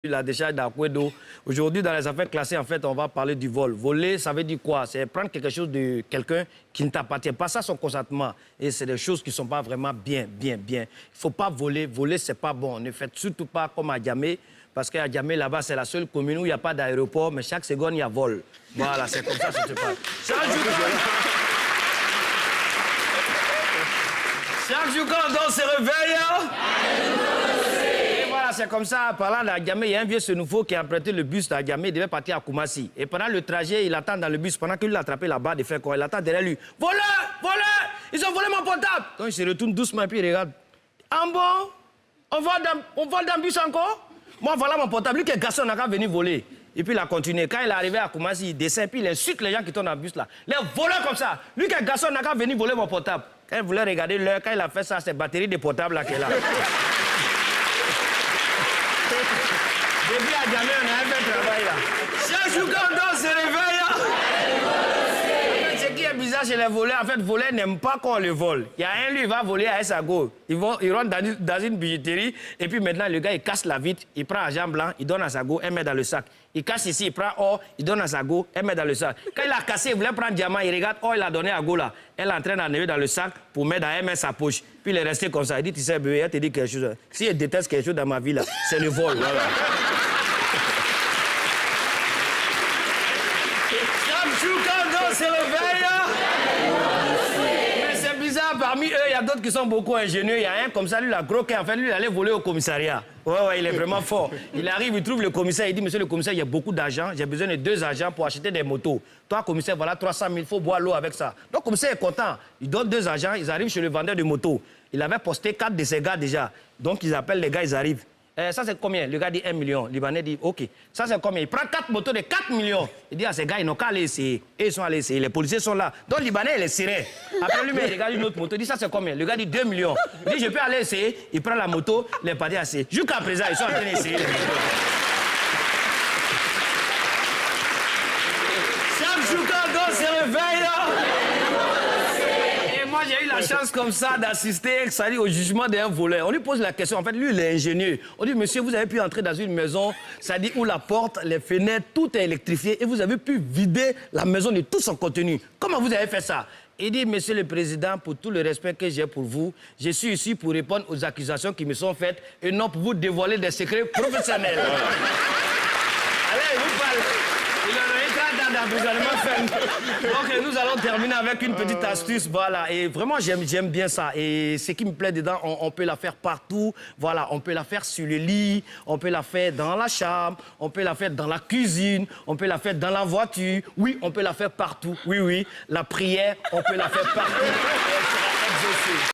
La décharge d'Aquedo. Aujourd'hui, dans les affaires classées, en fait, on va parler du vol. Voler, ça veut dire quoi? C'est prendre quelque chose de quelqu'un qui ne t'appartient pas, ça son consentement. Et c'est des choses qui ne sont pas vraiment bien. Il ne faut pas voler. Voler, c'est pas bon. Ne faites surtout pas comme à Djamé, parce qu'à Djamé, là-bas, c'est la seule commune où il n'y a pas d'aéroport, mais chaque seconde, il y a vol. Voilà, c'est comme ça que ça se passe. Chaque jour, quand on se réveille, c'est comme ça, parlant d'Adjamé, il y a un vieux ce nouveau qui a emprunté le bus d'Adjamé, il devait partir à Koumassi. Et pendant le trajet, il attend dans le bus, pendant qu'il l'a attrapé là-bas, de faire quoi? Il attend derrière lui. Voleur! Voleur! Ils ont volé mon portable! Donc il se retourne doucement et puis il regarde. Ah bon? On vole dans le bus encore? Moi, voilà mon portable. Lui qui est garçon, n'a qu'à venir voler. Et puis il a continué. Quand il est arrivé à Koumassi, il descend, puis il insulte les gens qui tournent dans le bus là. Les voleurs comme ça. Lui qui est garçon, n'a qu'à venir voler mon portable. Quand il voulait regarder l'heure, quand il a fait ça, c'est batterie de portable là qui est là. Depuis à Djamé, on a un peu de travail là. Chaque jour quand on se réveille, en fait, ce qui est bizarre chez les voleurs, en fait, voler n'aime pas qu'on le vole. Il y a un, lui, il va voler à Essago. Il rentre dans une bijouterie, et puis maintenant, le gars, il casse la vitre, il prend argent blanc, il donne à Sago, elle met dans le sac. Il casse ici, il prend or, il donne à Sago, elle met dans le sac. Quand il a cassé, il voulait prendre diamant, il regarde, oh, il a donné à Go là. Elle est en train d'enlever dans le sac pour mettre dans elle met sa poche. Puis il est resté comme ça. Il dit, tu sais, bébé, elle te dit quelque chose. Si elle déteste quelque chose dans ma vie là, c'est le vol. Voilà. Chaque jour quand on se réveille, mais c'est bizarre, parmi eux, il y a d'autres qui sont beaucoup ingénieux. Il y a un comme ça, lui, la croqué. En fait, lui, il allait voler au commissariat. Ouais, il est vraiment fort. Il arrive, il trouve le commissaire, il dit, monsieur le commissaire, il y a beaucoup d'argent, j'ai besoin de 2 agents pour acheter des motos. Toi, commissaire, voilà 300 000, il faut boire l'eau avec ça. Donc, le commissaire est content. Il donne 2 agents, ils arrivent chez le vendeur de motos. Il avait posté 4 de ses gars déjà. Donc, ils appellent les gars, ils arrivent. Ça, c'est combien? Le gars dit 1 million. Le Libanais dit, OK. Ça, c'est combien? Il prend 4 motos de 4 millions. Il dit à ces gars, ils n'ont qu'à aller essayer. Et ils sont allés essayer. Les policiers sont là. Donc, le Libanais, il est serré. Après, lui, il regarde une autre moto. Il dit, ça, c'est combien? Le gars dit 2 millions. Il dit, je peux aller essayer. Il prend la moto, les partis à essayer. Jusqu'à présent, ils sont en train d'essayer. Chaque jour, quand on se réveille, j'ai eu la chance comme ça d'assister au jugement d'un voleur. On lui pose la question, en fait, lui, il est ingénieux. On dit, monsieur, vous avez pu entrer dans une maison, ça dit où la porte, les fenêtres, tout est électrifié, et vous avez pu vider la maison de tout son contenu. Comment vous avez fait ça? Il dit, monsieur le président, pour tout le respect que j'ai pour vous, je suis ici pour répondre aux accusations qui me sont faites et non pour vous dévoiler des secrets professionnels. Allez, vous parlez. Il aurait été d'emprisonnement ferme. Donc, nous allons terminer avec une petite astuce, voilà. Et vraiment, j'aime bien ça. Et ce qui me plaît dedans, on peut la faire partout. Voilà, on peut la faire sur le lit, on peut la faire dans la chambre, on peut la faire dans la cuisine, on peut la faire dans la voiture. Oui, on peut la faire partout. Oui, la prière, on peut la faire partout. Elle sera exaucée.